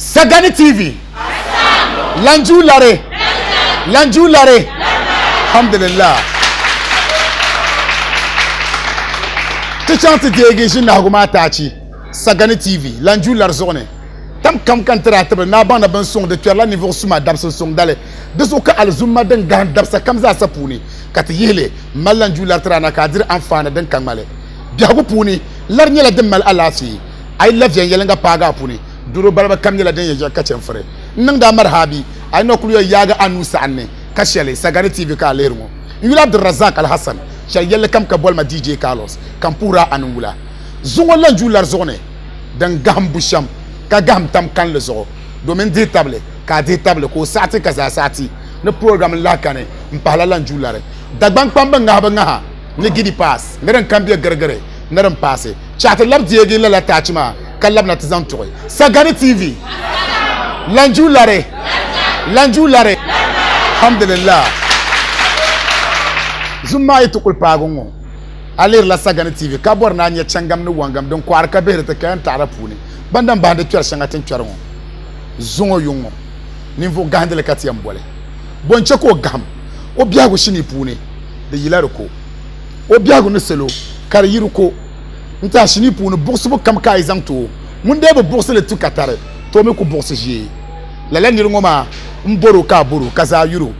Sagani TV. Lanju Lare. Lanju Lare. Alhamdulillah. Tu chantes des gens na goma tachi. Sagani TV. Lanju Lare zone. Tam kam kan tratra na ban na ban son de tu la niveau suma dabso son dale. De so ka alzuma dan gan dabsa kam za sa puni. Kat yele malanju Lare trana ka dir amfana dan kan male. Biago puni lar nyela dem mal alasi. Ay lafia yelenga paga puni. Duro balba kam nyela den ya ka chenfre. Nang da marhabi ay no kuyo yaga anu sanne. Ka shele Sagani TV ka lermo. Yula Abdul Razak Al Hassan. Shal yele kam ka bol ma DJ Carlos. Kam pura anula. Zungo lanju Lare zone. Dan gambu sham. Ka gam tam kan le zo domin di table ka di table ko sati ka za sati ne program la kane mpala Lanju Lare dagban pamba nga ne gidi pass ngaren kambia gargare ngaran passe chat lab diegi la tachma kalab na tizan toy Sagani TV Lanju Lare Lanju Lare alhamdulillah zumma yitukul pagongo alir la Sagani TV ka borna nya changam ne wangam don kwar ka behre te kan tarapuni bandam bande tuer sanga ten tuer ngo zongo yongo nimvo gandele katiyam bole bonche ko gam o biago shini pune de yilaro ko o biago ne selo kar yiru ko nta shini pune bourse bo kam ka izanto munde bo bourse le tu katare to me ko bourse ji la la nyiru ngoma mboro ka boro kaza yuro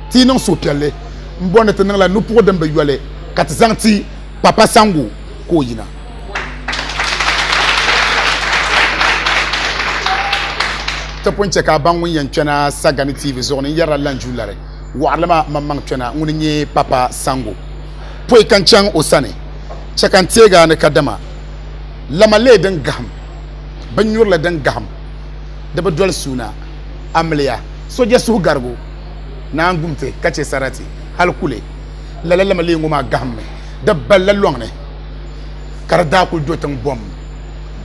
ti non so piale mbonne te la nu pour dembe yole kat zanti papa sangu ko yina ta ponche ka bangu yanchana Sagani TV zone yara Lanju Lare walama mamang chana nguninye papa sango poi kanchang osane chakantega ne kadama lamale den gam banyur la den gam da ba dol suna amliya so je su gargo na ngumte kace sarati halkule lalala male nguma gam da ballalongne karda ku dotan bom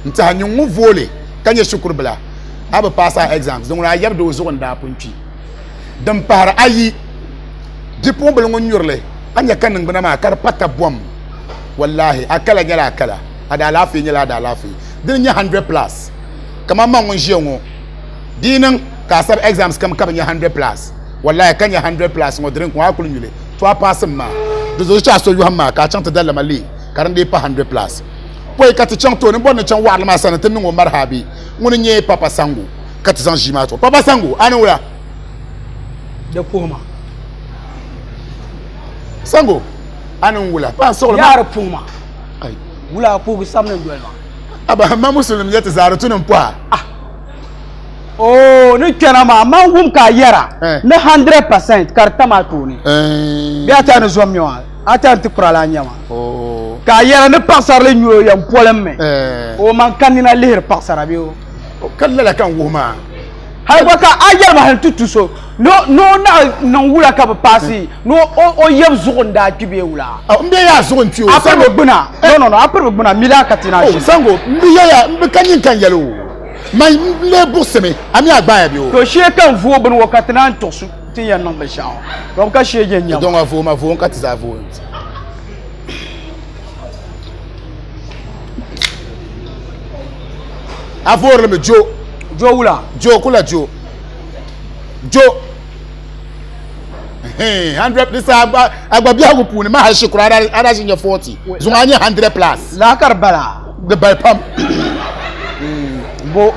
nta hanyu vole kanye shukur bla aba passa exams donc la yabdo zo nda punti dam par ayi dipo bel ngon nyurle anya kan ngana ma kar pata bom wallahi akala nyala akala ada lafi nyala ada lafi din nya 100 plus kama ma ngon jengo dinan ka sab exams kam ka nya 100 plus wallahi kan nya 100 plus ngodrin ko akulu nyule to pass ma do zo cha so yu hamma ka chanta dalla mali karan de pa 100 plus poi kati chanto ne bonne chan warla ma sanata mi ngo marhabi ngone nye papa sangu kati zan jimato papa sangu anu wala de puma sangu anu wala pa so yar puma ay wala ko samne ndwelma aba ma muslim yata zaratu nan pa oh ni kana ma wum ka yara na 100% karta ma tuni biya ta no zomyo ata tikura la nyama ka yara ne pasar le nyo yam polemme o man kanina lehir pasara biyo kallala kan wuma hay ko ka ayar ma han tutu so no na wula ka ba pasi no o yem zugonda kibe wula mbe ya zugon tiyo sango gbuna no apre gbuna mila katina shi sango mbe ya mbe kanyin kan yalo mai le boseme ami agba ya biyo to she kan vo bun wakatina to su tin yan non be shawo donc ka she je nyam donc avo ma vo ka tiza vo afor le jo wula jo kula jo 100 this agba bia go puni ma ha shikura ada shinya 40 zunganya 100 plus la karbala de bypam bo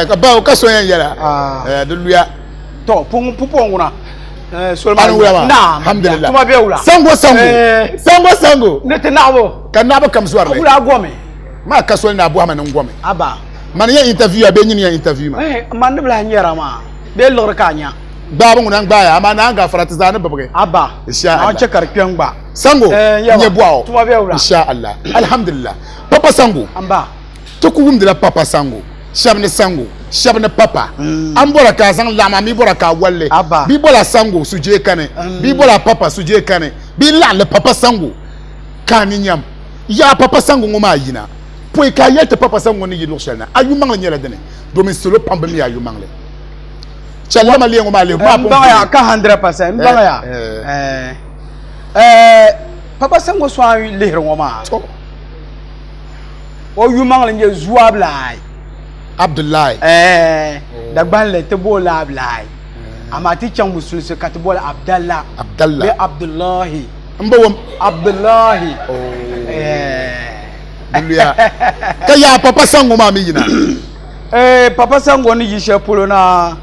ka ba ka so yan yara de luya to pupo nguna solman na alhamdulillah tuma be wula sango nete nabo kan nabo kam suar le wula gome ma ka so na abu ama ngome aba man ya interview abe nyini ya interview ma man de bla nyara ma be lor kanya ba ngun ngba ya ama na ga faratiza ne babage aba insha Allah an chekar kyangba sango nye buao tuma be wula insha Allah alhamdulillah papa sango amba to ku wumdila papa sango shabne sango shabne papa ambora ka san lama mi bora ka walle bi bola sango suje kane bi bola papa suje kane bi la le papa sango kani nyam ya papa sango ngoma yina poi ka yete papa sango ni yilu shelna ayu mangle nyela dene do min solo pamba mi ayu mangle challa mali ngoma le ma pon ya ka 100% mbanga ya papa sango so ayi lehre ngoma o yu mangle nge zuablai Abdullahi dagban le te bola ablai amati chang musul se kat bola Abdallah be Abdullahi mbawam Abdullahi Dulia kaya papa sango mami yina papa sango ni yishe polo na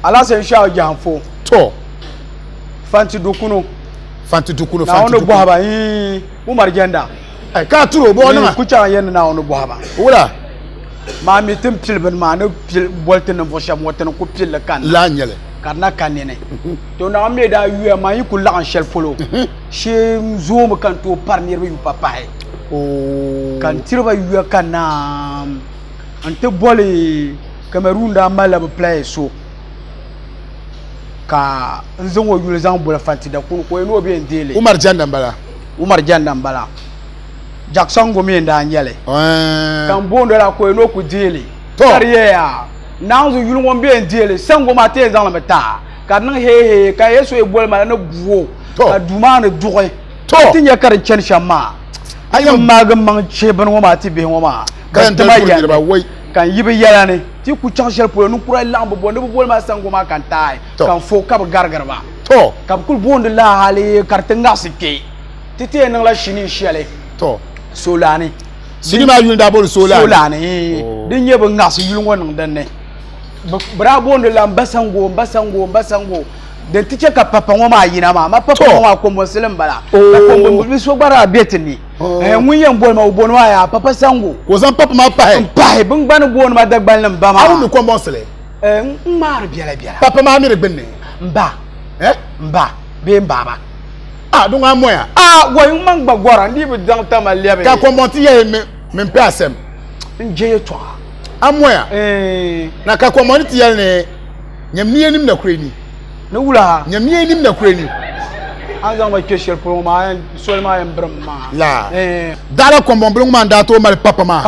ala se sha janfo to fanti dukuno na ono bohaba Umar Janda ka turo bo na kucha yen na ono bohaba wala ma mi tim pilben ma no pil bolte no bosham woten ko pil kan la nyele karna kanene to na me da yu ma yi kula an shel polo she zoom kan to parnir bi papa kan tirba yu kan na ante boli Cameroon da malab play so ka nzongo yule zan bola fanti da ko no be ndele Umar Janda mbala Jackson gomi nda nyele kan bondo la ko no ku dele carrière nanzo yulu ngombe ndele sango mate zan la meta ka nan he ka yeso e bol ma na buwo ka duma na duwe tinya kar chen shama ayo magam man cheben ngoma ti be ngoma kan ta ko ba wai kan yibe yala ne ti ku chanchel pour nu kura lambo bondo bol ma sango ma kan tai kan fo kab gargar ba to kam kul bondo la hali carte ngasike tite nan la shini shele to solani sini ma yul da bol solani din yebe ngas yul ngon dan ne bra bondo la mbasango den tiche ka papa ngoma yina ma papa ngoma ko muslim bala ko mo so bara betni munyen bol ma ubon wa ya papa sango ko zan papa ma pa bun ban bon ma dagbal nam ba ma awu ko monsele mar biela papa ma mi regbenne mba be mbaba donc amoya way man gba gora ndi be dan tama lebe ka ko monti ye me mpe asem nje to amoya na ka ko monti ye ne nyamni enim na kureni na wula nyamni enim na kureni azan ba keshel pour ma solma en brama la dara ko bon blong man da to mal papa ma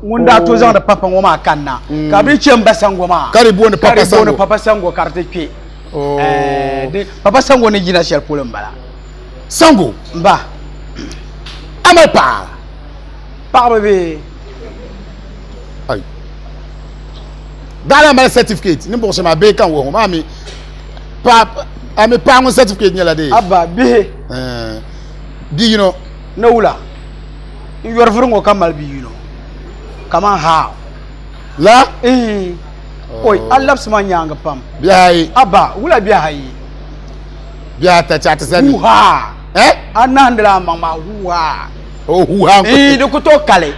ngunda to zan da papa ngoma kanna ka bi chemba sangoma karibu ne papa sango carte ke de papa sango ne jina shel pour mbala sango mba amal pa bebe ay dara mal certificate ni bo ma be kan wo mami papa ami pa mon certificate nyala de abba be bi you know na wula yor furungo kamal bi you know kama ha la oi Allah sama nyanga pam biai abba wula biai biya ta cha ta sani ha anandra mama huha huha de ko to kale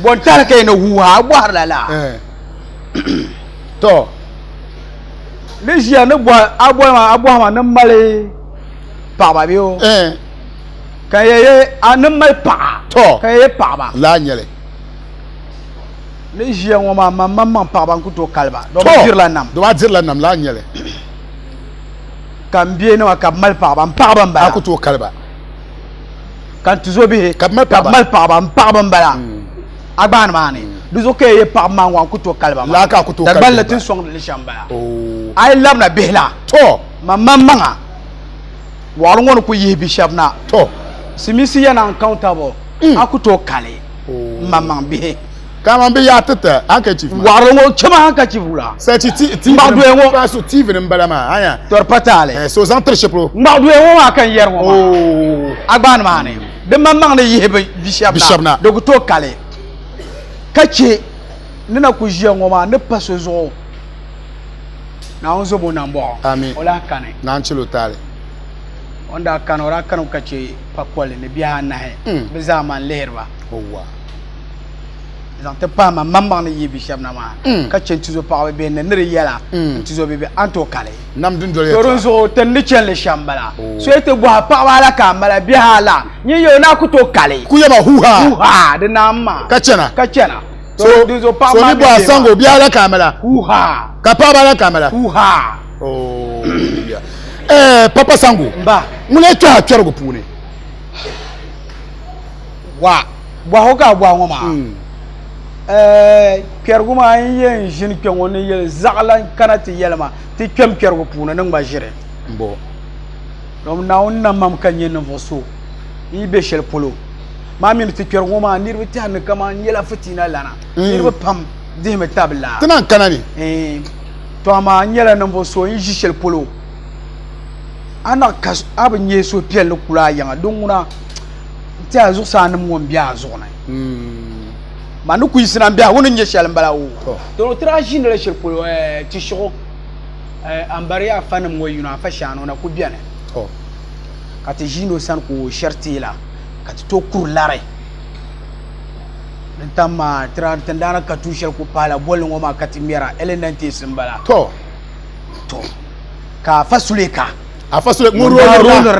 bon tar kay no huha boar la to le jia ne boa abo ma ne male pa ba bio kaye anem mal pa to kaye pa ba la nyele le jia ngoma mamma pa ba kuto kalba do dir la nam la nyele kambie no ka mal pa ba mba kuto kalba kan tuzo bi ka mal pa ba mbala agban mani duzo ke ye pa ma wan kuto kalba la ka kuto kalba da ballatin song le shamba ay labna behla to mamma walu ngon ko yibi shabna to simisi yana accountable akuto kale mamma bihe kama mbe ya tata handkerchief walu ngon chama handkerchief la c'est ti mbadu enwo pa so TV mbala ma aya tor patale so zantre cheplo mbadu enwo akan yer wo agban mani de mamma ne yibi bishabna de kuto kale kache nina ku jia ngoma ne paso zo na onzo bonambo amen ola kane na nchilo tale onda kana ora kana kache pakole ne biya na he bizaman leherba owa zante pa ma mamma ne yibi shabna ma kache ntizo pa be ne nere yela ntizo be anto kale nam dun dole toronzo tan ni chen le shambala so ete bo pa wala ka mala biya la nyi yo na kuto kale kuyema huha de namma kachena so dizo pa ma bo asango biya la kamera huha ka pa ba la kamera huha papa sango mba mune to atwere go pune wa hoka bwa ngoma kerguma yen jin kwengo ne yel zaglan kanati yelma ti kem kergo puna nang ba jire mbo dom na onna mam kanye no voso ibe shel polo mamin ti kerguma nirbi tan kama yela fitina lana nirbi pam dihme tabla Tanan kanani. to ama nyela nambo so yin jishel polo ana kas abin yeso piel kula yanga dunguna ta zo sanum won biya zo na manu ku isina biya wono nye shel mbala wo to trajine le shel polo ti shoko ambaria fanam wo yuna fa shano na ku biane kati jino san ko sherti la kati to kur lare ntama tandana katu shel ko pala bolin wo ma kati mera elenanti simbala to ka fasuleka afasule nguru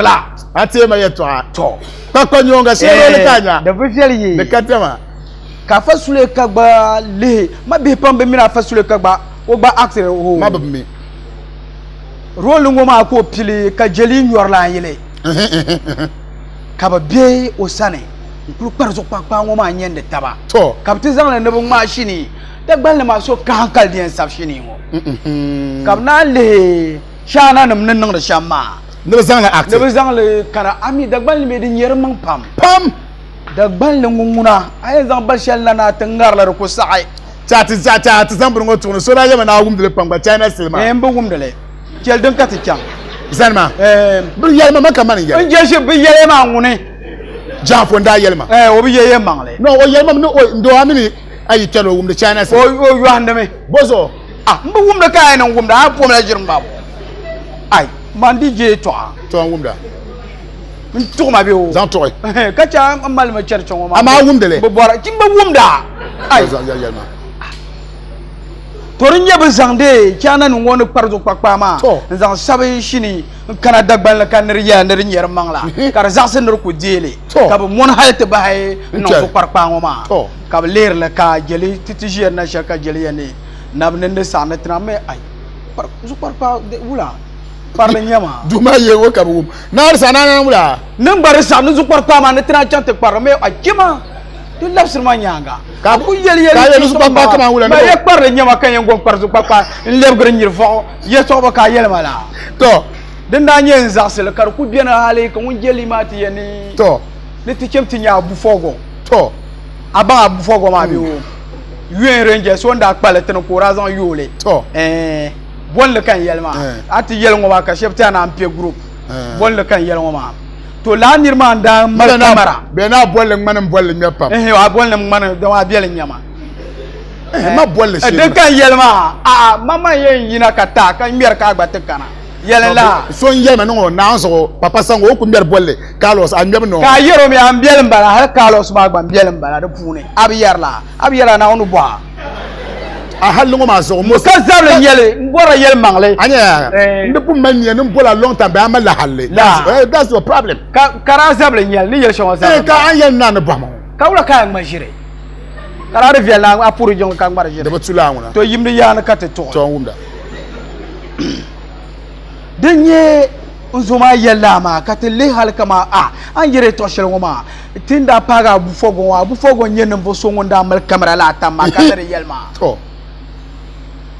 la atema yeto to kwa nyonga shelo le kanya da bifeli de katema ka fasuleka gba le ma be pambe mira fasuleka gba o gba acte ho ma babmi role ngoma ko pili ka jeli nyorla yele ka ba be o sane kulu parzo pakpa ngoma nyende taba to kapti zang le nebo machine da gbal le ma so ka hankal dien saf shini ngo kabna le shana nam nan da shamma ne zang la acte ne zang le kana ami da gbal me di nyer mang pam da gbal le nguna ay zang bal shal na tangar la ko saay chati zang bungo tunu so da yema na wum de pamba China silma mbo wum de le kel den kati cham zanma bu yelma maka man yel nje she bi yelma ngune jafo nda yelma o bi yeye mangle no o yelma no ndo amini ayi telo wum de China sil o yo handame bozo mbo wum de kay na wum da pom la jirum babo ay man di je to wum da min to ma be o zan to ka cha amal ma cher chongo ma ama wum de le bo bora kimba wum da ay yelma torin yebe zangde kana nu woni parzo pakpa ma zang sabe shini kana dagbal la kan riya nder nyer mangla kar zaksen nder ko dele ka bo mon halte ba hay no so parpa ngoma ka leer la ka jeli titijier na shaka jeli yani nabne nde sana trame ay par so parpa de wula parle nyama duma yewo ka bu na sana na wula nan bare sa nu so parpa ma ne tra chante parme ay kima to labsir ma nyanga ka ku yeli ka yeli su papa kama wula ma ye parle nyama kan yengon parzo papa leb gre nyir fo ye to ba ka yel mala to den da nyen zaksel kar ku biena hale ko un jeli mati yani to ne ti kemti nya bu fogo to aba bu fogo ma bi o yuen renje so nda kpale ten ko razan yole to bon le kan yelma ati yel ngoma ka chepta na ampe group bon le kan yel ngoma to la nirma nda kamera be na bolle ngman bolle nyapam wa bolle ngman da wa biel nyama ma bolle shi de kan yelma mama yen yina kata kan mier ka gba te kana yelela so yelma no na so papa sango o ku mier bolle Carlos a mbem no ka yero mi am biel mbala har Carlos ma gba biel mbala de pune ab yerla na onu boa a halu ngoma so mo ka zable yele ngora yel mangle anya ndepu manye nbola long time ba amala halle that's the problem kara zable yel ni yel shon sa ka an yel na no bamo ka wala ka ma jire kara reviel la apuru jong ka ngara jire de batula ngona to yimni yana kate to wumda denye uzuma yella ma kate le hal kama an yere to shel ngoma tinda paga bu fogo nyen mbo so ngonda mal camera la tamma ka dere yelma to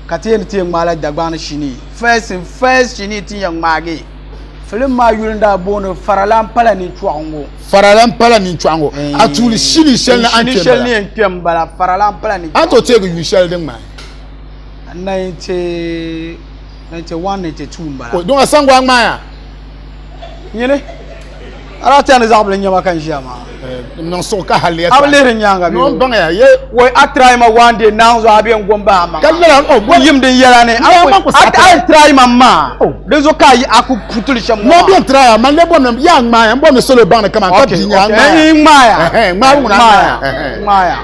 kate ti ngala dagbana shini first shini ti yang mage film ma yulnda bono faralam pala ni chuango atuli shili shel na an shel ni en bala faralam pala ni ato tego yu shel ding ma 91 92 bala o don asangwa ngma yene ala tan example nyama kan jama non so ka halle abele nyanga bi non banga ye we atrai ma one day now zo abi ngomba ma kala bo yimde yelane at try ma de zo kai aku putul sham no bi try ma le bom ya ngma ya bom solo bang kama ka bi nya ngma ya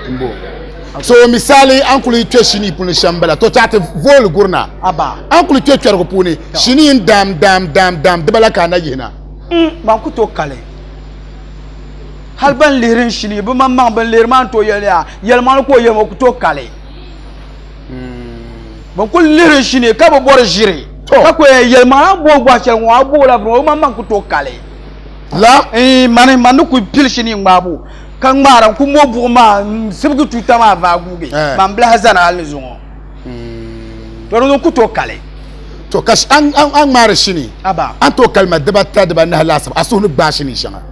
so misali ankuli twe shini puni shambala to tate vol gurna aba ankuli twe twergo puni shini dam de bala kana yina ban ku to kale hal ban lirin shini bu mamman ban lirman to yelman ko yemo ku to kale ban ku lirin shini ka bo bor jire ka ko yelman bo bo chel wa bo la bro mamman ku to kale la man ku pil shini ngbabu kan maran ku mo bu ma sibgu tuta ma va guge man bla hazana hal zungo to ku to kale to kash an mara shini aba an to kalma dabata da ban halasab asunu ba shini shanga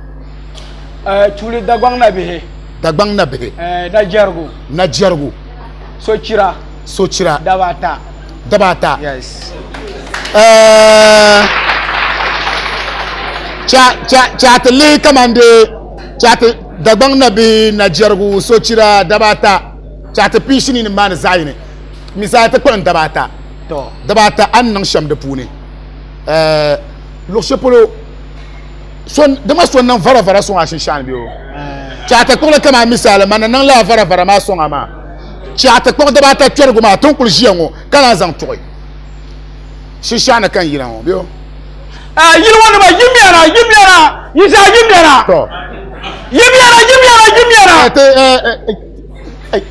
tuli dagwang na bihe na na jargu Sochira. Dabata. Yes. Chatli kamande chat dagbang nabi na jargu Sochira Dabata. Chat pishini ni man zaine. Misata kon Dabata. To. Dabata an nang sham de puni. Lo chepolo son dama son nan vara son ashin shan biyo. Chata ko kama misala man nan la vara ma son ama. Chata ko Dabata twergu ma ton kul jiango kala zang toy. Shishana kan yira on biyo. Yirwani ba yimyara yisa yimyara To. Yimyara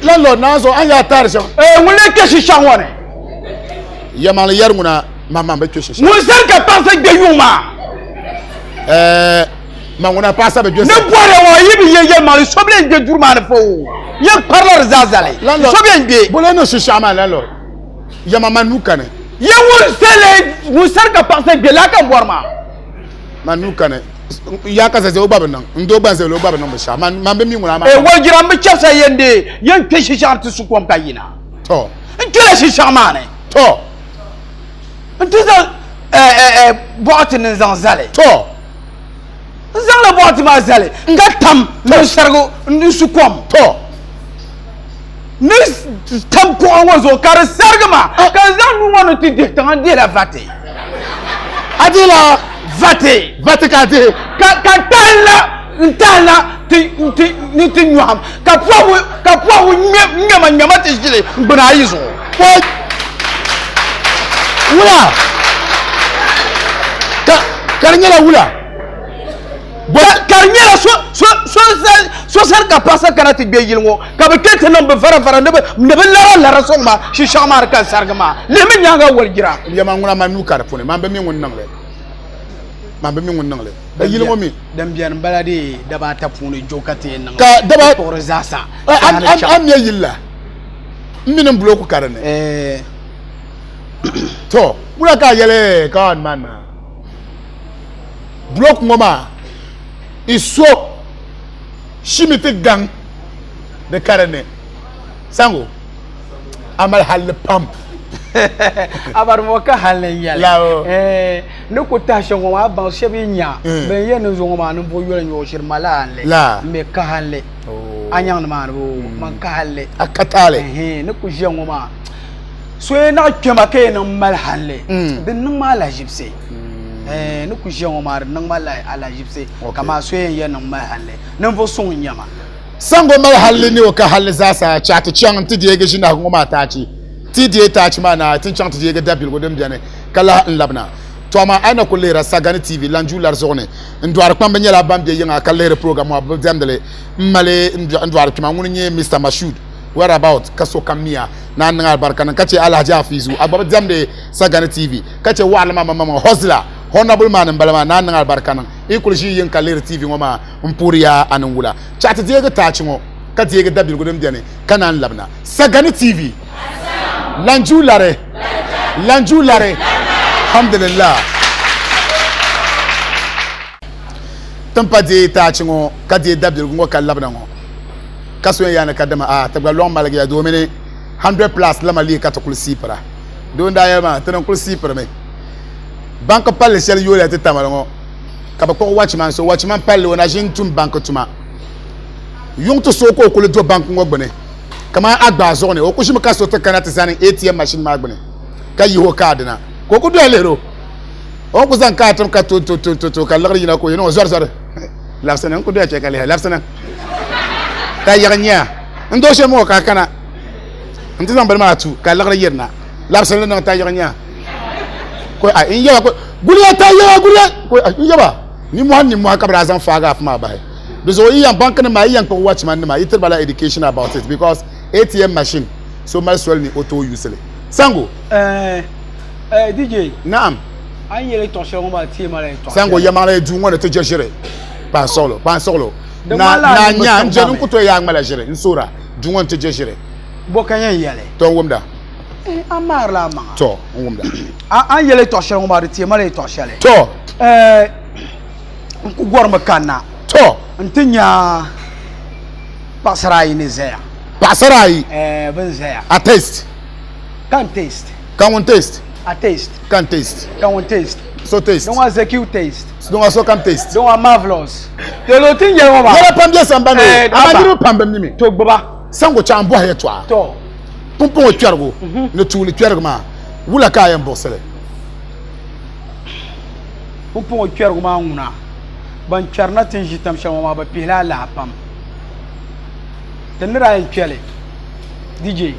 Landlord nazo an ya tar shan. Wule ke shishan wane Yamal yarmuna mama be keshe. Musar ka pense de yuma Manguna pasa be ne boire wo yibi ye mali soble de durman fo ye parlor zazale soble de Bolo no shishama landlord. Yamama nukane. ye musar ka pense de la ka boirma Manukane. Ya ka zaze obabe nan. Ndo banze lo obabe nan be sha. Man be mi nguna ma. wajira mbe chefsa yende yen ke shishan tu sukom kayina To. nkele shishan mane To. ntiza boati ni zanzale To. zangla boati ma zale nga tam ni sargo ni sukom To. ni tam ko anwazo kar sargma ka zan nu wonu ti de tan de la vate Adila vate Vatikate. ka ntala ti nyam ka po nyama ti jile gbana yizo What? Wula. Karnyela wula. karnyela so sar ka pasa kana ti be yilwo ka be kete no be fara ne be la so ma shi shamar ka sargma le min nyanga wal jira Yama nguna manukar pone. Man be mi ngun nangle. Da yilmo mi. dan biyan balade da ba ta fune jokate nan Ka daba ko zasa am ya yilla. Minin bloku karane. To, wula ka yele ka on man. Blok ngoma. Iso shimite gang de karane. Sango. Amal hal pump. abar mo ka halen yale Lao. ne ko ta shango ma ban shebi nya be yen zo ma no bo yore nyo shir mala La. me ka halle anyang na man bo man ka halle Akatale. ne ko jengo ma so na kema ke na mal halle din nan mala jipse ne ko jengo ma nan mala ala jipse kama so yen nan mal halle nan vo son nyama Sango mal halli ni o ka halli zasa chat chang ti de ge shina ngoma ta ci. Ti de ta ci mana tin chang ti de ge dabil go dem jane kala labna. To ma ana ko lera Sagani TV lanju lar zone ndwar pambe nyala bambe yinga ka lera program wa demdele male ndwar tuma nguni nye Mr Mashud where about kaso kamia na nanga barkana kace Alhaji Hafizu ababa demde Sagani TV kace wala mama hozla honorable man mbalama na nanga barkana ikulji yin ka lera TV ngoma mpuriya anungula chat de ge ta ci ngo ka de ge dabil go dem jane kana labna Sagani TV lanju lare alhamdulillah tampa de ta chingo ka de dabil ngo ka labna ngo kaso ya na kadama tabga long malagi ya do mene 100 plus la mali ka to kul sipra do nda ya ma tan kul sipra me bank palle sel yo la tata ngo ka ba ko watchman palle wona jin tum bank tuma yung to so ko kul do bank ngo gbene kama agba zone o kushima ka so to kana tsani ATM machine ma gbene ka yi ho card na ko ku do lero o ku zan ka tam ka to ka lagri na ko yino zar lafsana ku do ya cheka le lafsana ta yagnya ndo she mo ka kana ntizan bal ma tu ka lagri yerna lafsana na ta yagnya ko a in yawa ko guliya ta yawa guliya ko in yawa ni mo ka bra zan faga afma ba do iyan bank na ma iyan ko watchman na ma itir bala education about it because ATM machine so mal swell ni auto usele sango DJ naam an yele to shon ba tie mala to sango yamala du ngone te jere pan solo na nya njenu kuto ya ngala jere nsura du ngone te jere bo kanya yele to ngomda amar la ma to ngomda an yele to shon ba tie mala to shele to ku gor makana to ntinya pasara ini zaya Pasarai. Benzaya. A taste. Can't taste. Can't taste. A taste. Can't taste. Can't taste. So taste. Don't want ZQ taste. Don't want so can taste. Don't want marvelous. The lotin ya mama. Yala pam just ambano. Amadiru pam bem nimi. To baba. Sango chambo ha yetwa. To. Pompon twergo. Ne tuli twergo ma. Wula ka yam borsele. Pompon twergo ma nguna. Ban twerna tin jitam shama ma ba pihla la pam. Tenira en twele. DJ.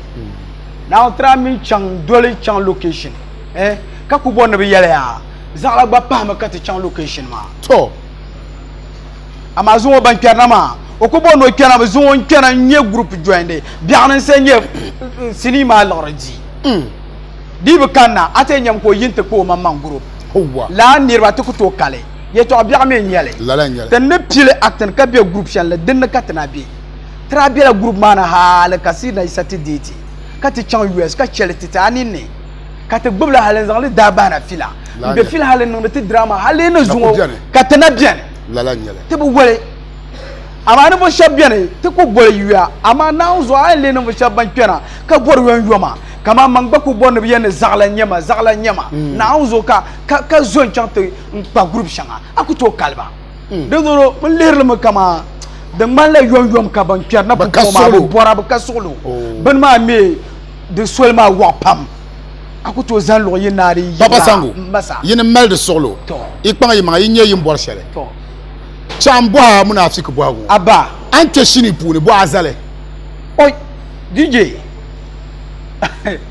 Now try me chang dole chang location. Ka ku bon be yele ya. Zala ba pa ma ka te chang location ma. To. Amazon ban twerna ma. Okubo no kena be zon kena nye group joinde bianan senye sinima lorji di be kanna ate nyam ko yinte ko mamman group Howa. la nirba to ko kale ye to biame nyele La nyele. tan ne pile acten ka be group shan la den ka tana bi tra bi la group mana hala kasina isati diti ka ti chan US ka chele titani ne ka te gbla halen zan le dabana fila be fila halen no te drama halen no zuwo ka tana bien La nyele. te bu wele amana bo shabiane te ko bole yuya ama na zo ale no shaban pena ka bor wen yoma kama mangba ko bonne biene zagla nyama na zo ka zone chante pa groupe shanga akuto kalba de zoro mun leer ma kama de man la yom ka ban pena na ko ma bora ba ka solo ban ma me de solma wa pam akuto zan lo yinari Papa Sango masa yin mal de solo ikpanga yima yinye yim bor sele chambo ha munafiki bwago aba ante shini puni bo azale oi DJ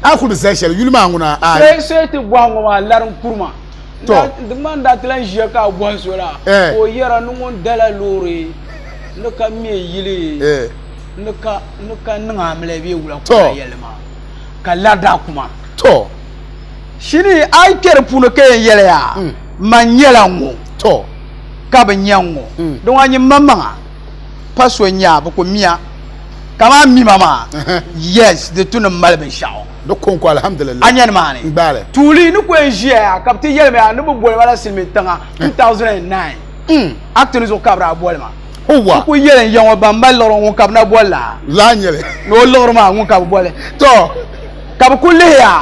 akulu seshel yulma nguna sai te bwango ma larin kurma to de man da tlan je ka bwan sola o yera nungon dala lori no ka me yile no ka nanga mle bi wula ko yelma ka lada kuma to shini ai ker puno ke yele ya man yela ngo to ka ba nyango don anyi mamma paso nya ba ko miya kama mi mama yes de tuna malbe shao do konko alhamdulillah anyan mane mbale tuli ni ko enjia kapti yelme anu bo bol wala silme tanga 2009 acte zo kabra bolma howa ko yelen yango bamba loro won kabna bolla la nyele no loro ma won kab bolle to kab kulle ya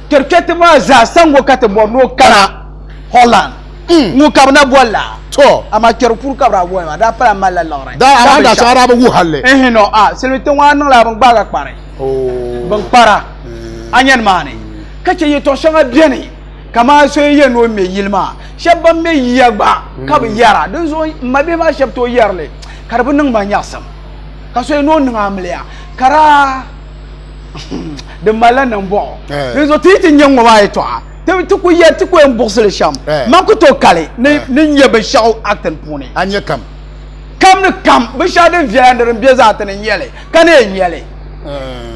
kerkete ma za sango kate bo no kana Holland ngo kabna bolla to ama kerpur kabra bolma da para mala loro da aranda sara ba wu halle no silme tanga no la bang baga pare bang para anyan mane kace ye to shanga biene kama so ye no me yilma shabba me yagba ka bi yara don so mabe ma shab to yarle karbu nang ma nyasam ka so no nang amliya kara de malana mbo don so titi nyango wa to te ku ye ti ku en borsele sham man ko to kale ne nyebe shaw acten puni anye kam ne kam be shade viande mbe za tan yele kane yele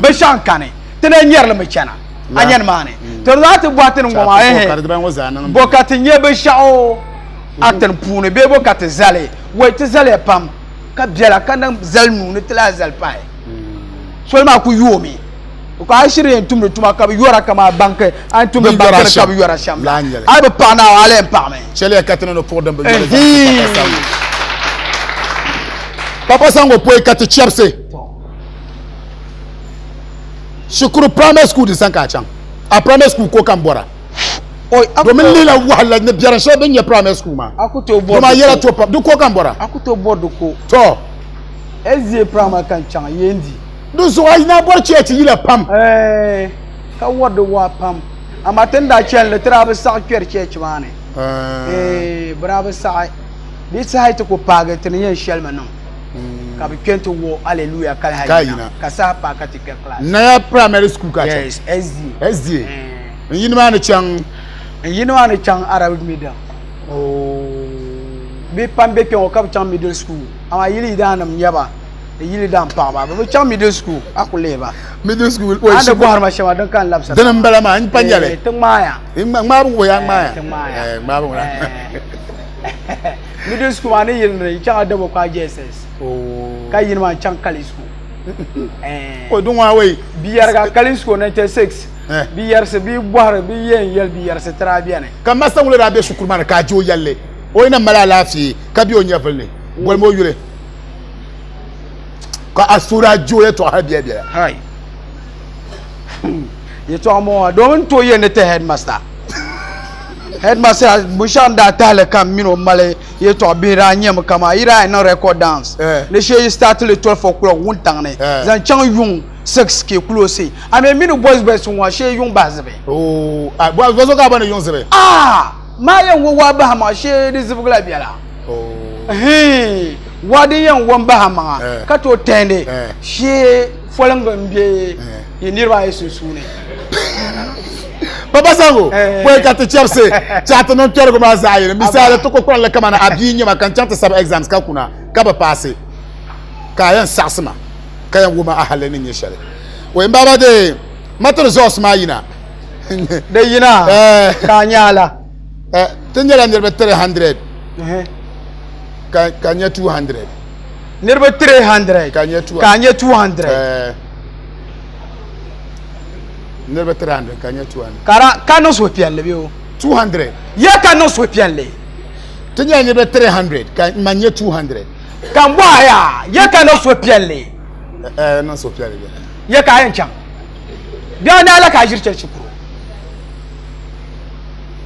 be shan kane tene nyerle me chana anyan mane to zati boatin ngoma bokati nyebe shao acten pune be bokati zale we ti zale pam ka biela kana zalnu ne tla zal pai so ma ku yomi ko ashire tumre tuma ka yora kama banque an tumre banque ka yora sham ay be pana ale pame chele katene no pour dembe Papa Sango po kati chepse Shukuru primary school di sanka chang a primary school ko kambora oi domin lila wala ne biara so benye primary school ma akuto board ma yela to pap du ko kambora akuto board ko to ezie primary kan chang yendi du so ay na bor church yila pam ka word wa pam amatenda chen le trabe sa church mane bravo sa bi sa to ko paga tene shelma no ka bi kento wo hallelujah kala hayina ka sa pa ka ti class na ya primary school ka yes SD yin ma ne chang Arabic medium bi pambe ke o ka chang middle school ama yili danam yaba yili dan pa ba bi chang middle school akuleba middle school o ande ko har ma shama dan kan lapsa dan mbala ma an panjale tmaya ngmabu wo ya ngmaya ngmabu na middle school ma ne yilne chang adabo kwa JSS ka yin ma chang kali school o dunwa we biyar ga kali school 96 biyar se bi bohar bi yen yel biyar se tra bien ka masa wule rabe shukuru man ka jo yalle o ina mala lafi ka bi o nyafale bol mo yure ka asura joye to ha bia hai ye to mo don to ye ne te headmaster mushanda tale kam mino male ye to bira nyam kama ira no record dance ne she start le 12 o'clock won tang ne zan chang yung 6 ke close ame mino boys best won she yung bazebe oh boys bozo ka ba ne yung zebe ma yan wo wa ba ma she de zibugla biala wadi yan won ba ma ka to tende she folanga mbie ye nirwa yesu sune Papa Sango, poi ka te chapse, chato non toro ko mazaire, misala to ko kwala kama na abinye makanchanta sab exams ka kuna ka ba passe. Ka yan sasma, ka yan wuma ahale ni nyeshale. O mbaba de mato zos ma yina. De yina ka nyala. Tanyala nirbe 300. Ka nya 200. Nirbe 300. Ka nya 200. Ka nya 200. Never 300 kanya 200 kara kano so pialle bio 200 ya kano so pialle tanya never 300 kan manye 200 kan boya ya kano so pialle no so pialle ya ka yan chan bia na ala ka jirce chukuru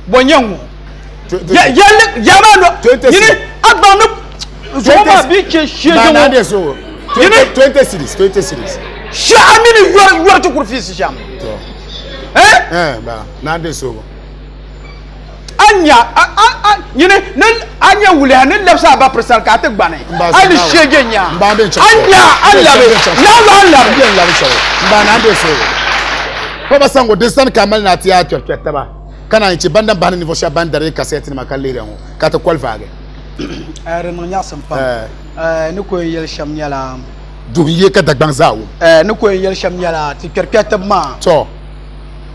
bonyanwo ya ma no yini abanu so ma bi ke sheje na de so 20 series sha amini yor chukuru fi si sham ba na de so anya yini nan anya wule nan lafsa ba presal ka ta gbane ali shege nya anya allabe la ba na de so Papa Sango descend kamal na tia twetweta ba kana nchi banda bana niveau sha bandare cassette ni makalere ho ka ta kwalvaage no nya sampa ni ko yel sham nyala du ye ka dagban zawo ni ko yel sham nyala ti kerketa ma to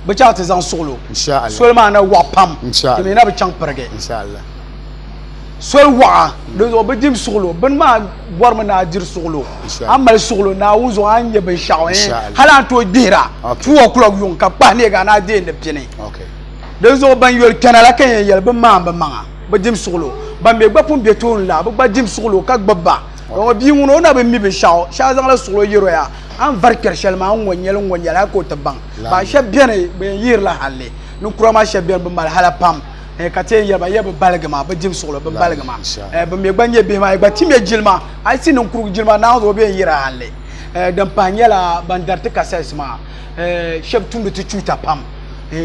ba cha ta zan solo inshallah sol ma na wapam inshallah ni na ba chang perge inshallah sol wa do zo ba dim solo ban ma war ma na dir solo amal solo na wuzo an ye ba shawe hala to dira 2 o'clock yun ka pa ne ga na de ne pine okay do zo ban yol kanala kan yel ba ma ba dim solo ba me gba pum be to la ba dim solo ka gbaba o bi nguno na ba mi be shaw sha zan la solo yiro ya an varker shelma an wonyel ko tabang ba shabene be yir la halle nu kurama shabene ba mal hala pam ka te yaba balgama ba jim solo ba balgama ba me gbanye be ma ba timye jilma ai sinin kuru jilma na zo be yira halle dan panyela bandarte kasesma shab tundu ti chuta pam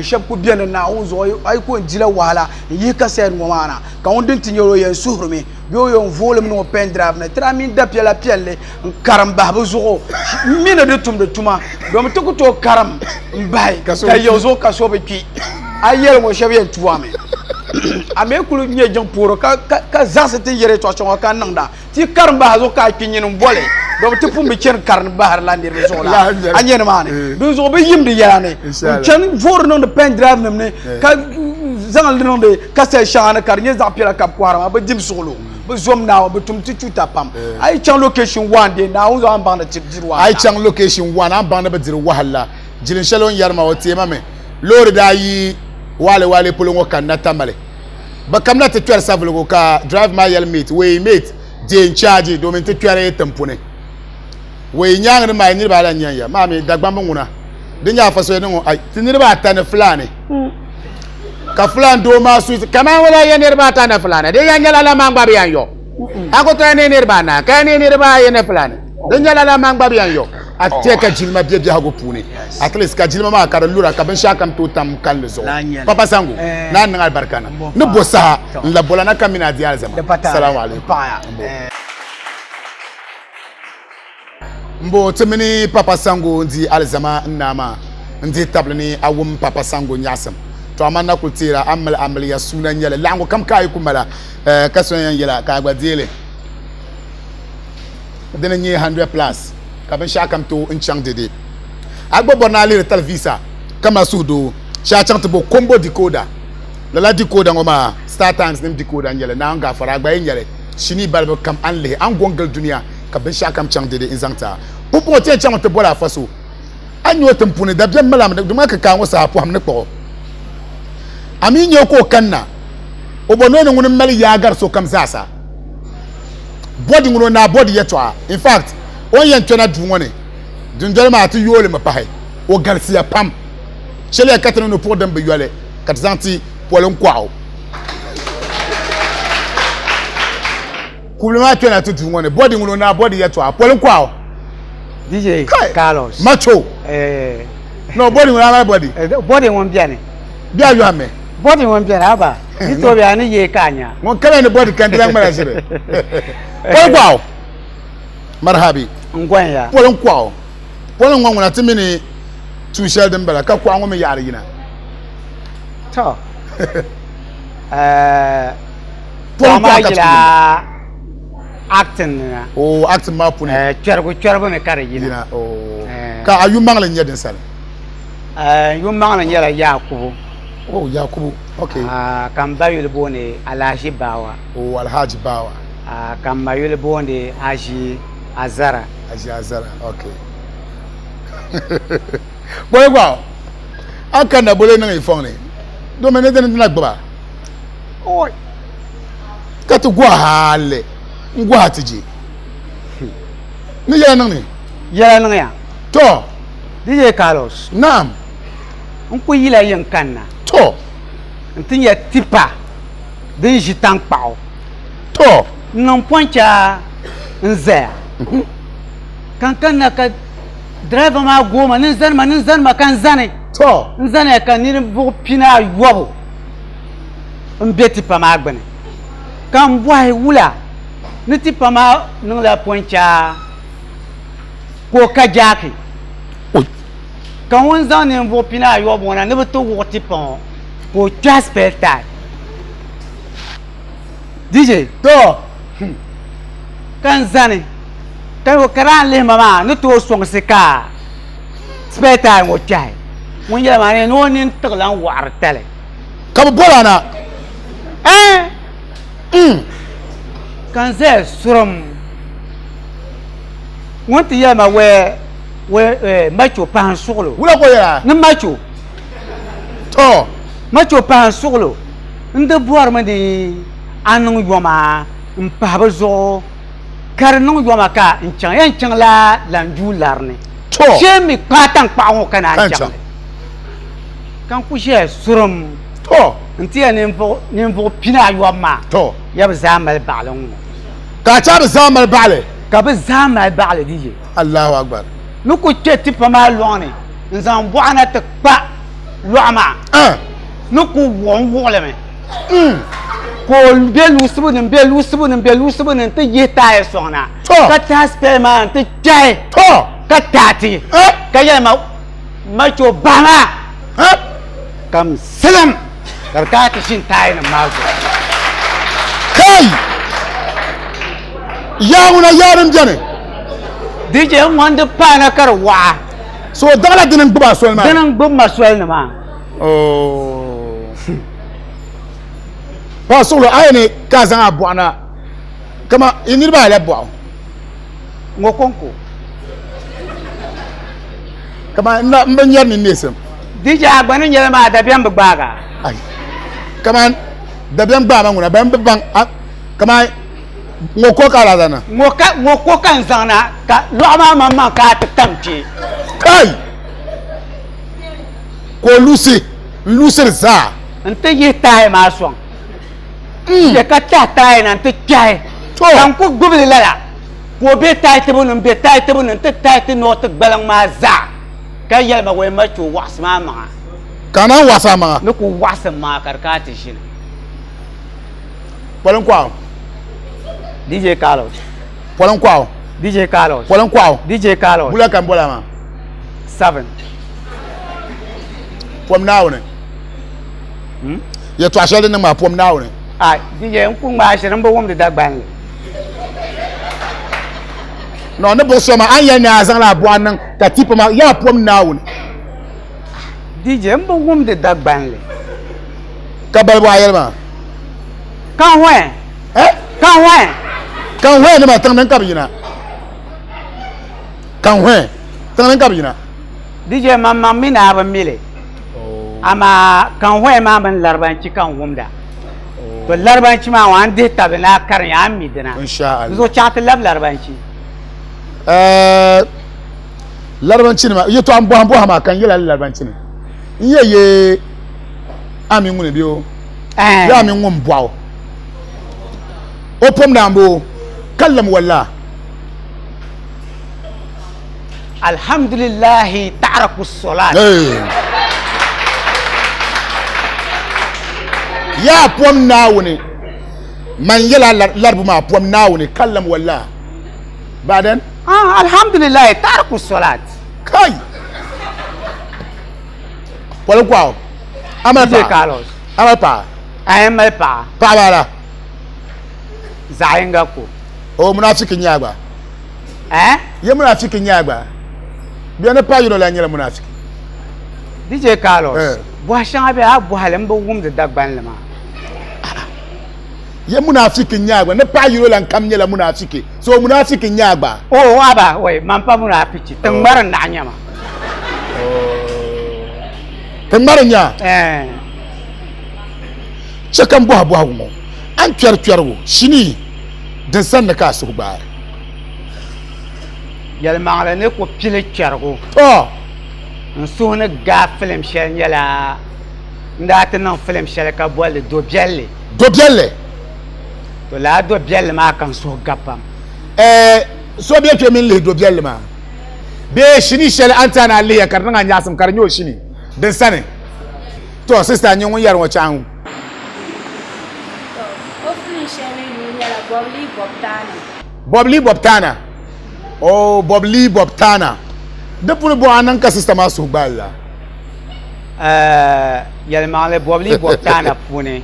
shab ku biyan na uzo ai ko jila wala yi kaser mo mana ka ondin tinyoro yen suhrumi bio yon volume no pen drive na tramin da piela pielle karam ba bu zo mina de tuma do mo to karam mbay ka yozo ka so be ki ayel mo shabe tuame ame kulu nye jang poro ka zasete yere to chon ka nangda ti karam ba zo ka kinyin mbole do ti pumbi chen karn bahar la ndir zo la anyen mane do zo be yimdi yarane chen for no de pen drive namne ka zangal no de ka se shana karnye za piela kap kwara ba dim solo ba zom na ba tum ti tuta pam ai chan location 1 de na uzo an banda ti dirwa ai chan location 1 an banda ba dir wahala jilin shalon yarma wote mame lori da yi wale polongo kan na tamale ba kamna te twere savulgo ka drive my helmet we mate de in charge do men te twere tampone we nyang ni mai ni ba la nyanya ma me dagbam nguna de nya faso ne ai tinir ba tane fulani ka fulan do ma su kama wala yenir ba tane fulani de nyala la mangba bi yanyo ako to ne nir ba na ka ne nir ba yene fulani de nyala la mangba bi yanyo ateka jilma bia bia hago pune at least ka jilma ma ka lura ka ben shakam to tam kan le zo Papa Sango na ngal barkana ne bosa la bola na kamina dial zama assalamu alaikum mbo temini Papa Sango ndi alzama nama ndi tablani awum Papa Sango nyasam to amana kultira amal ya sunan yala lango kam kai kumala kaso yan yala ka gbadele dena nye 100 plus ka ben shakam to nchang dede agbo bonali televisa kama sudo sha chang to bo combo decoder la decoder ngoma Star Times nim decoder nyele na nga fara agba nyele shini balbo kam anle an gongal dunia ka ben shakam chang dede inzangta popo tie chang to bola faso anyo tempune da bien malam de ma ka kan wasa po hamne ko ami nyo ko kanna obono ne ngunu mali yagar so kam sasa body ngono na body yeto in fact o yen tona duwone dundal ma ati yole ma pahe o galsia pam chele katana no pour dem be yole katzanti polon kwao kuluma tona to duwone body ngulo na body yeto a polon kwao DJ Carlos macho no body ngulo na body body won biane bia yo ame body won biane aba ito bia ni ye kanya mon kala ni body kan dilang mara sire polon kwao marhabi ngwanya polon kwao polon ngwana timini tu shel dem bela ka kwa ngome yare yina to polon kwao ka acting na o acting ma puni cherbo me kare yina o ka ayu mangle nyeden sale yu mangle nyela yakubu oh yakubu okay kan bayul bone alashi bawa o alhaji bawa kan bayul bone haji azara okay boy gwa aka na bole na ifon ni do me ne den na gba oi ka to gwa hale ngwa atiji ni ya nan ya to DJ Carlos naam nku yila yin kanna to ntin ya tipa din jitan pao to non poncha nze kan na ka driver ma goma nin zan ma kan zane to nzane kan ni bu pina yobo mbeti pa ma gbene kan boy wula ni tipa ma nin la poncha ko ka jaki kan won zane bu pina yobo na ne bu to wo tipa ko jaspelta DJ to kan zane kan ko karan le mama no to song se ka speta ngo chai mun ya mane no nin taglan war tele ka bola na kan ze surum wonti ya ma we macho pan suglo wula ko ya ni macho to macho pan suglo nde buar ma di anu yoma mpaba zo kar nung yoma ka nchang la lanju larne to chemi patang pawo kana nchang kan ku she surum to ntia nimfo pina yoma to yab zamal balong ka cha zamal bale ka ba zamal bale dije Allahu akbar nuku cheti pa ma loni nzan buana te pa loma nuku won woleme ko belu subun te yeta e sona ka taspe man te jai to ka tati ka yama macho bana kam salam karkati shin tayi na mago kai yawuna yarum jane DJ wanda pana karwa so dala dinin gba so ma dinin gba so na ma pa solo ayene kazan abuana kama inirba le bo ngokonko kama na mbenyar ni nesem DJ agbanu nyele ma da biam gbaga ay kama da biam gba ma nguna bam bang kama ngoko kala dana ngoko kan zana ka lo ma ka ta tamci kai ko lusi za nte yeta ma so je ka ta na nte jai to kan ku gubli lala ko be ta bunun te ta no te balang ma za ka yel ma we ma chu wasma ma kana wasa ma no ku wasa ma karkati shin polen kwao DJ Carlos polen kwao DJ Carlos polen kwao DJ Carlos bula kan bola ma 7 pom nawne ye to ashede ne ma pom nawne ai DJ nku ma shirin bo wom de dagban no ne bo so ma anya ne azan la bo anan ka tipo ma ya pom nawne DJ mbo wom de dagban ka bal bo ayelma kan wen kan wen ne ma tan nan kabina kan wen tan nan kabina DJ mamma mina ba mile ama kan wen ma ban larbanci kan wumda to larbanci ma wan de tabina karin amidina insha Allah zo chat lab larbanci larbanci ma ye to an bo ma kan yela larbanci ne ye ami ngune bio ya ami ngum bo o pom na mbo kallam walla alhamdulillah ta'raku salat ya pom na woni man yela larbu ma pom na woni kallam walla badan alhamdulillah ta'raku salat kai wala kwao amal Carlos amal pa amal pa bala zayenga ko o munafiki nyagba ye munafiki nyagba bien ne pa yuno la nyela munafiki DJ Carlos bo shanga be bo halam bo wum de dagban lama ye munafiki nyagba ne pa yuno la kam nyela munafiki so munafiki nyagba aba we man pa munafiki tangbar na nyama tangbar nya chekan bo mo an kyarwo shini dan san da ka su gbar yal mangala ne ko pile kyargo nso ne ga film shel yala ndata nan film shel ka bol do bielle to la do bielle ma kan so gapam so be to min le do bielle ma be shini shel antana le ya karnan nya sam karnyo shini dan sane to sister nyi won yar wo chan Bobli Bobtana. Oh, Bobli Bobtana. Depuis bo anan ka sister ma so gballa. Yel male Bobli Bobtana pune.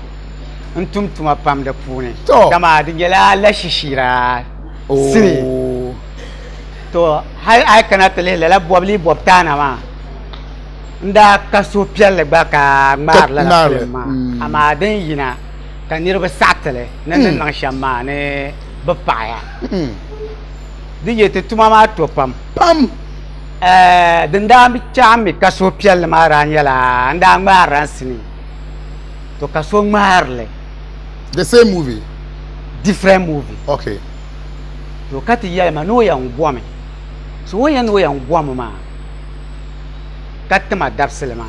Ntum tuma pam de pune. Kama de yela la shishira. Siri. To hay ay kana tele la Bobli Bobtana ma. Nda ka so pielle ba ka mar la ma. Ama den yina kan nirba satale nan nan shamma ne ba paya dije te tuma ma to pam dinda mi chami ka so piel ma ran yala nda maran sini to ka so marle the same movie different movie okay to kati ya ma no ya ngwame so ya no ya ngwame ma katma dabselma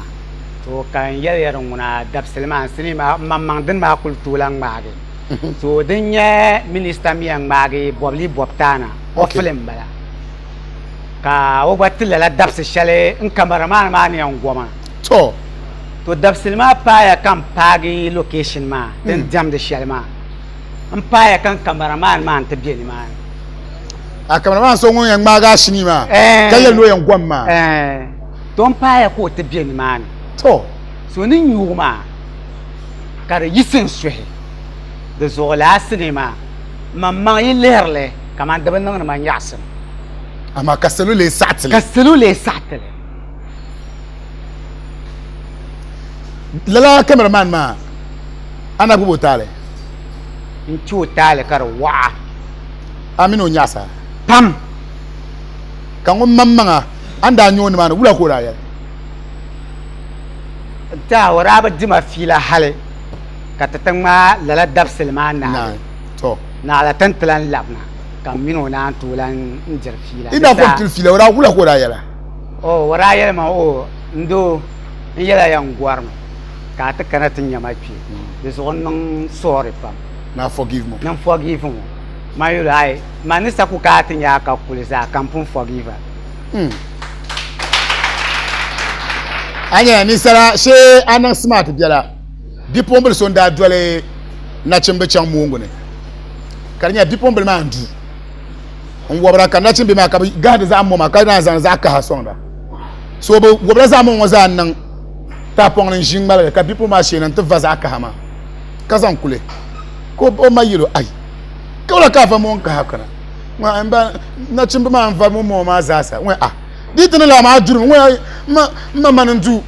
to kan yar nguna dabselma sini ma mamang den ma kultulang mage so den ya minister mi ang mage Bobli Bobtana o film bala ka o batila la dabse shale in cameraman ma ni ngoma to dabselma pa ya kan pagi location ma den jam de shale ma in pa ya kan cameraman ma ta bieni ma a cameraman so ngun yang maga shini ma kayel lo yang gwamma don pa ya ko ta bieni ma to so ni nyuma kare yisin suhe de zola sinema mamma yilerle kama daban nan ma yasin ama kaselu le satele lala cameraman ma ana bubo tale inchu tale kar wa amino nyasa pam kan mamma anda nyoni ma wula ko raya ta wara ba dima fila hale ka tatang ma lala dabsel ma na to na la tantlan labna kam mino na tulan injer fila ida ko til fila wara wula ko raya la wara yela ma ndo yela yang gwarma ka ta kana tin yama pi de so non sorry pam na forgive mo ma yula ai manisa ku ka tin ya ka kulisa kampun forgive anya ni sara she anan smart biala bipombel so nda dole na chimbe chang mungu ne karnya bipombel ma ndu on wobra kan na chimbe ma ka gade za ammo ma ka na zan za ka hasonda so bo wobra za ammo za nan ta pong nin jingmal ka bipo ma she nan ta vaza ka hama ka zan kule ko o ma yiro ai ko la ka fa mon ka hakana ma amba na chimbe ma fa mo ma za sa we ditene la ma duru ma manandu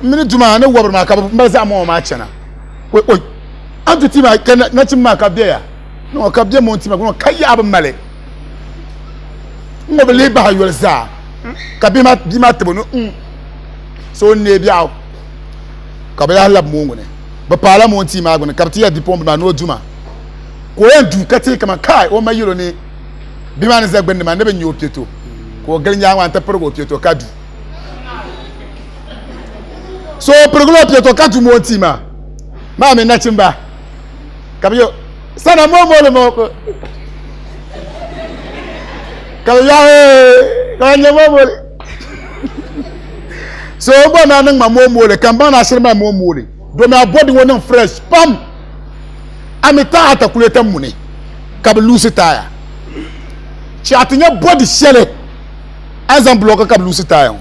mini duma ne wobra ma ka ba za mo ma chana we oi antu ti ma na ti ma ka bia no ka bia mo ti ma ko kai ab male mo be le ba yo za ka bi ma tebo no so ne bia ka ba la mo ngone ba pala mo ti ma ngone ka ti ya di pombe ma no duma ko en du ka ti kama kai o ma yiro ni bi man za gbende man ne be nyo pieto ko gal nya wan ta pergo pieto kadu so pergo pieto kadu mo tima ma me na chimba kabiyo sana mo le mo ko kabiyo ka nya mo le so bo na nan ma mo le kan ba na shirma mo le do me abodi wonan fresh pam amita atakuleta mune kablusi taya ci atinya body shele azam block kablusi taya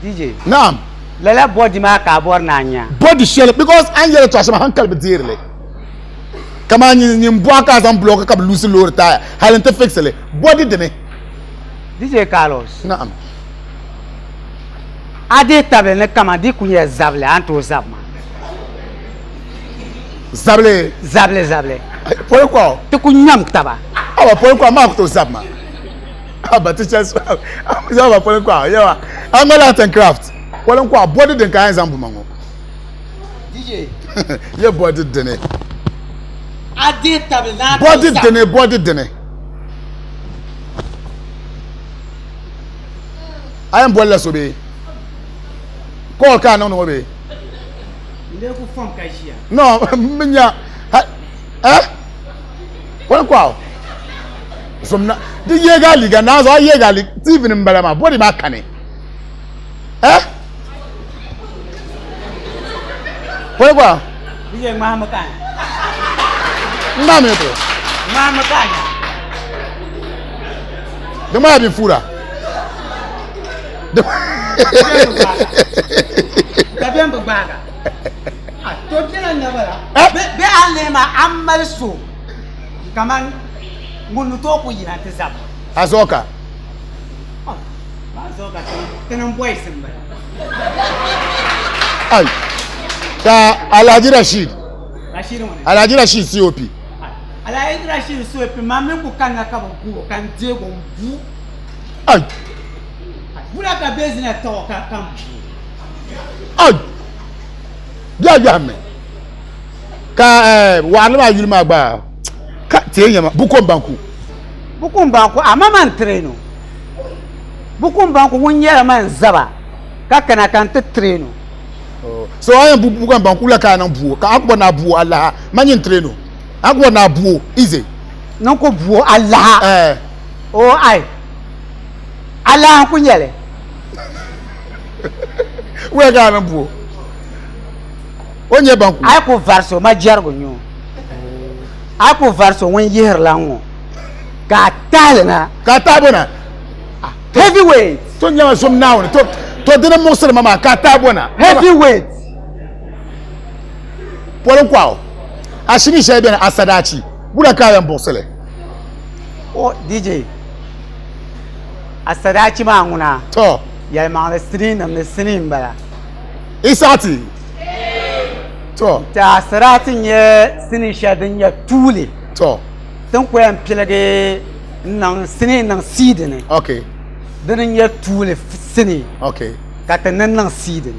DJ naam lala body ma ka bor nanya body shele because angela to asama hankal bedirle kama ni mbwaka azam block kablusi lor taya halente fixele body dene DJ Carlos naam ade table ne kama di kunye zable anto zabma zable pourquoi to kunyam taba ah pourquoi ma ko to zabma ah but teachers ah pourquoi yawa angala art and craft pourquoi body den kan example mango DJ ye body dene ade table na body dene I am bolle so be ko ka no no be Ndeko fam kashia no minya pourquoi somna di yega liga na zo yega li TV ni mbalama body ma kane pourquoi DJ Mahama kan ndame to Mahama kan de ma bi fura Kabem baga to kila nyabara be alema amal so kaman ngunu to ko yina tizab azoka azoka tenan boy simba ay ta Alhaji Rashid wona Alhaji Rashid COP Alhaji Rashid COP mamme ku kanga ka bu kan jego bu ay bula ka business to ka kan ay dia me ka wala ma yulma gba ka teyema bukom banku amama entreno bukum banku wonyela man zaba ka kana kan te treno so ayan bukom banku la ka nan buo ka akbo na buo Allah manyin treno akbo na buo ize non ko buo Allah o ai Allah ku nyele we ga nan buo onye banku ay ko varso ma jargo nyo ay ko varso won yer lango ka talena ka tabona heavyweight to nyama som now to dina musulma ma ka tabona heavyweight polon kwao ashini shebe na asadachi bula ka yan bosele o DJ asadachi ma nguna to ya ma le sinin na le sinin bala isati to ta saratin ya sinin shadin ya tule to tan ko yan pilage nan sinin nan sidine okay dan ya tule sinin okay ka tan nan sidine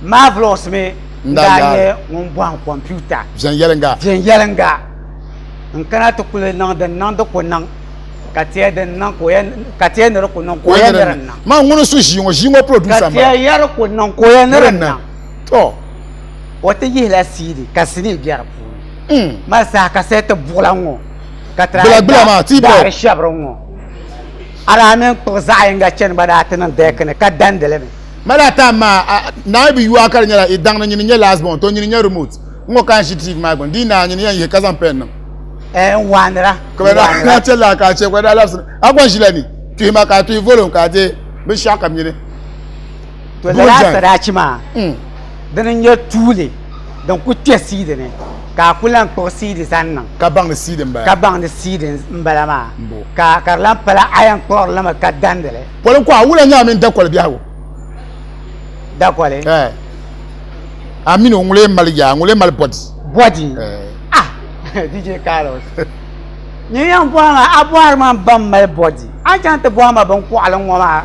marvelous me ndaye on bon computer jen yelenga nkana to kule nan do ko nan katia den nan ko yan katia ne ko nan ko yan nan ma ngono so jingo producer ma katia yar ko nan ko yan nan to wata yi la sidi kasini biar pu ma sa ka set bulango katra bula ma ti bro shabrongo ala men ko zayenga chen bada tan dekne ka dandele mala ta ma na bi yu akara nyala idang na nyini last born to nyini remote ngo kan shi tv ma gon di na nyini yan ye kazan pen no wanra ko na chela ka che ko da lafs agon shi lani tu ma ka tu volon ka je bi shaka nyini to la sara chi ma dan ya tule dan ku tesi de ne ka kulan ko sidi sannan ka bang de sidi mba ka bang de sidi mbala ma ka karlam pala ayan ko lama ka dandele polon ko awula nya men dakol biawo dakwale amino ngule mal body DJ Carlos ni yan boama abwar man bam mal body a jante boama ban ko alan wama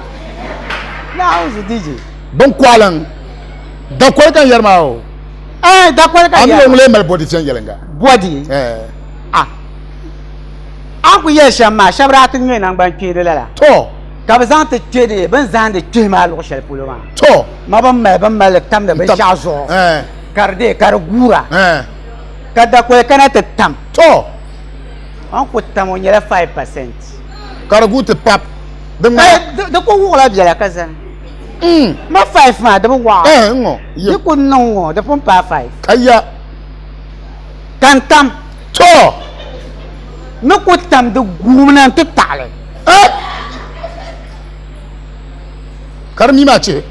na uzu DJ ban ko alan dakwale kan yarma o dakwale kan amino ngule mal body chen yelenga body ku ye shamma shabratu ngi nan ban kede la to ka bazan te kede ban zan de kede ma lo shel pulo ma to ma ban mal tam da ban shazo karde kar gura kada ko kana te tam to an ku tam on yela 5% kar gute pap da ko wala biya kaza ma 5 ma da wa ngo ye ko no da pon pa 5 kaya kan tam to na ko tam da gumnan ta tale kar mi ma ce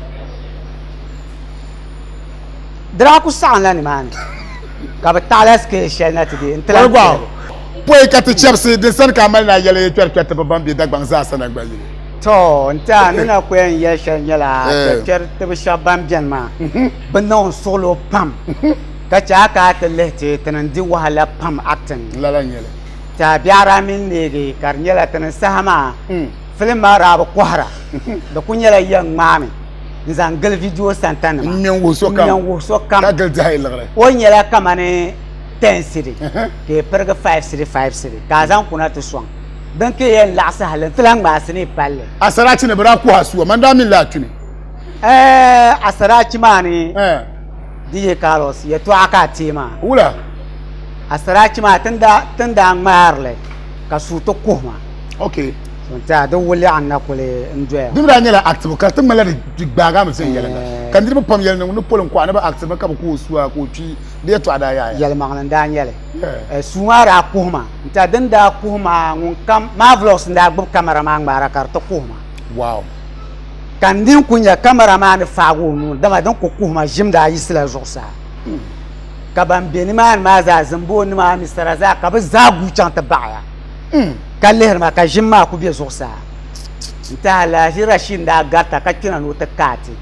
dra ku san la ni man ka ba tale ske shel na ti din tla gwa poe ka ti chepsi de san ka mal na yele twet ba bambi dagban za sana gba yele to nta nuna ko en ye shel nyala ter te ba shabam jan ma banon solo pam ka cha ka ta lehte tanan di wahala pam acting la nyele ta biara min ne ge kar nyala tanan sahama film mara ba kwara da kunyala yan mami nzan gal video santana ma nyen wo so kam ka gal dai lagre o nyala kamane 10 city ke perga 5 city ka zan kuna to swang dan ke yan la sa halan tlang ma sini palle asarachi ne bra ku hasuwa man da min la tuni asarachi mani DJ Carlos ya to aka tema wula asarachi ma tanda marle ka su to kuma okay ta da wuli anna kule ndoya dibra nyala active ka tan mala di gbaga mi sen yela kan dirba pam yela no polon ko anaba active ka ko suwa ko ci de to ada ya yel magnan da nyele suwara kuma ta dan da kuma ngun kam ma vlogs nda gbo camera ma ngara kar to kuma wow kan din kunya camera ma ni fago nu dama dan ko kuma jimda yisla zosa ka ban beni ma za zambo ni ma mi saraza ka ba zagu can ta baya kaller ma ka jimma ku bi zosa nta la jirashin da gata ka kina no ta kati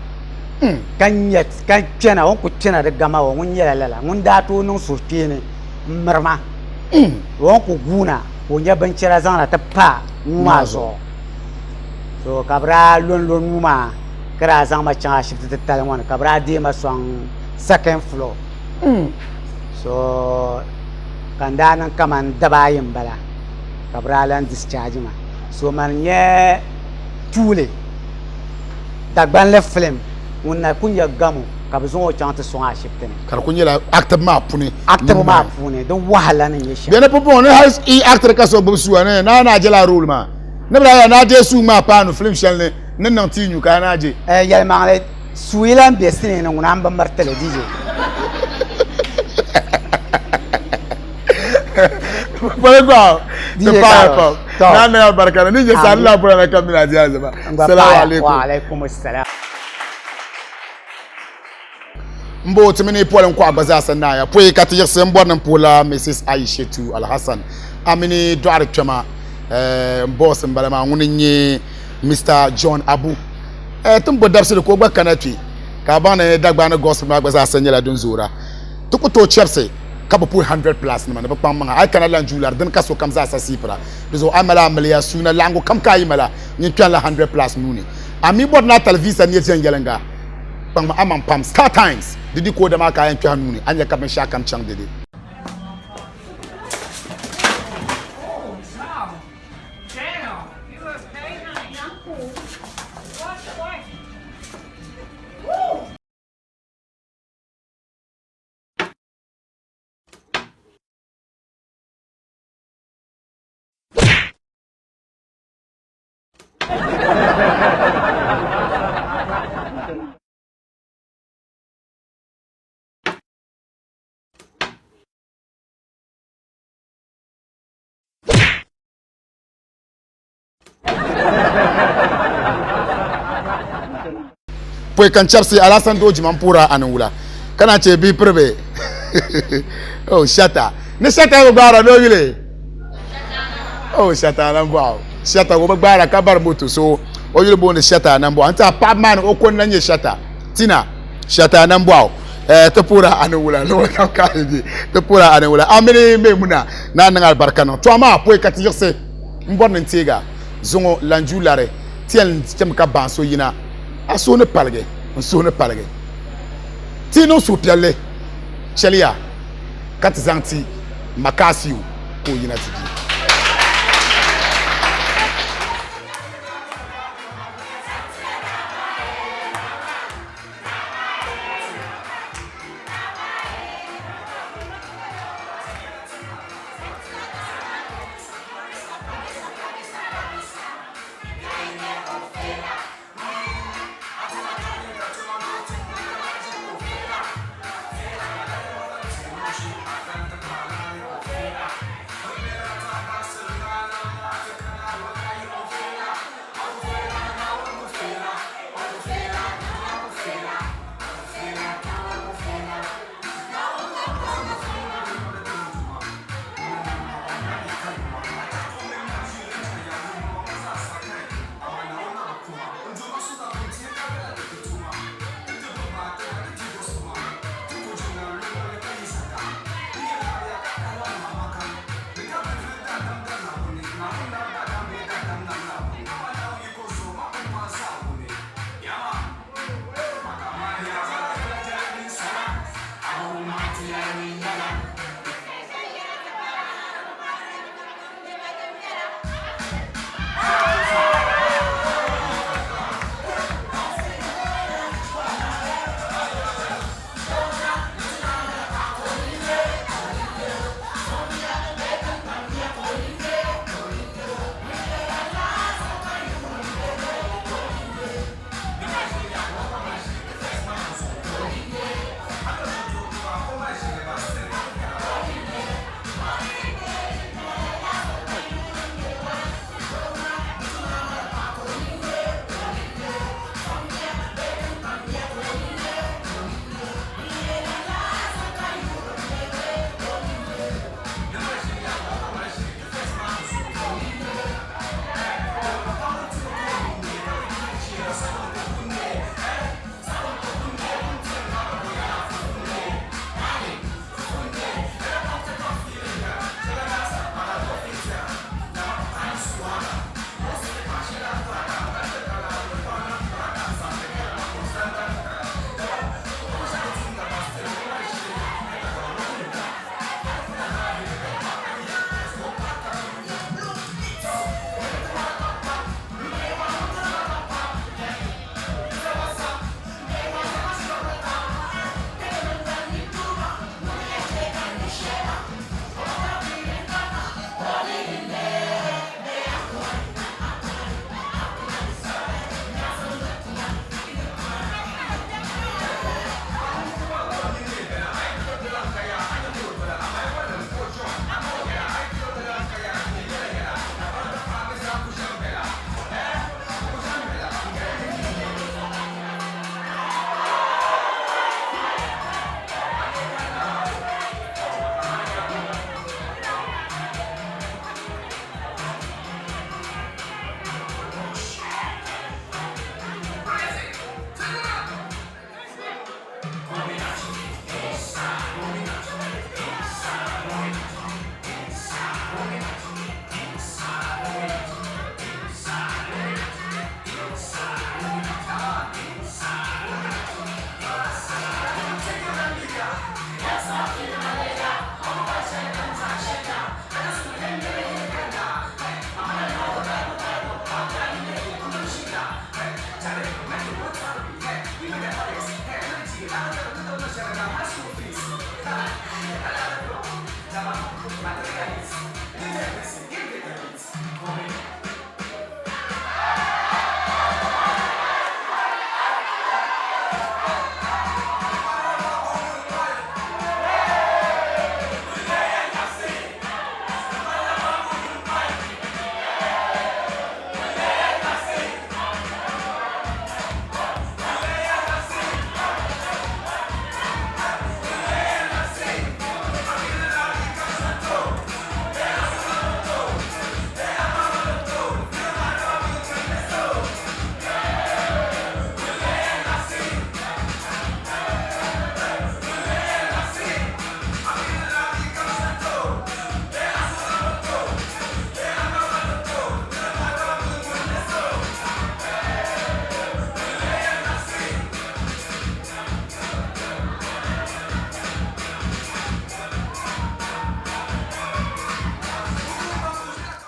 kanyet kan kina won ku kina da gama won yela lala mun da to nun so kene marma won ku guna won ya ban kira zana ta pa ma zo so kabra lon ma kra zan ma cha shi ta tal won kabra de ma son second floor so kandanan kaman dabayin bala kabralan discharge ma so man ye tule dagban le film wonna kunya gamu kabzo chante so a shifte kar kunya la actor ma puni don wahala nan yesha bena popo ne has e actor ka so bumsu ne na jela role ma ne bra ya na je su ma pa no film shell ne nan tinyu ka na je yel ma le suilan be sine ne nguna amba martele DJ Bolego de papa na baraka ni je sallallahu alaihi wa sallam na jiya zaba assalamu alaikum wa alaikum assalam mbo timini polen ko agbaza sanna ya poe kati yese mbon pola Mrs Aishatu Alhassan amini doare twema boss mbalama nguninye Mr John Abu tumbo dabse ko gba kanati ka bana dagba na gospel agbaza sanya la dunzura tukuto chepse kaba pour 100 plus na ba pam ay kana lan jular den kaso kam za sa sipra bizo amala amaliya suna lango kam kay mala ni twan la 100 plus nuni ami bod na televisa ni yen gelenga pam amam pam Star Times didi ko da ma kayan twan nuni anya kam sha kam chang didi Poe kan chapsi Alasan doji mampura anula kana che bi prebe oh shata ne shata go bara do yile oh shata nan bo shata go bara ka bar moto so o yile bo ne shata nan bo anta pa man o kon nanye shata tina shata nan bo to pura anula no ka ka di to pura anula amene me muna na nan albarka no to ama poe kati yose mbon ntega zongo lanjulare tiel tem ka banso yina aso ne palge ti no so piale chelia kat zanti makasiu ko yina ti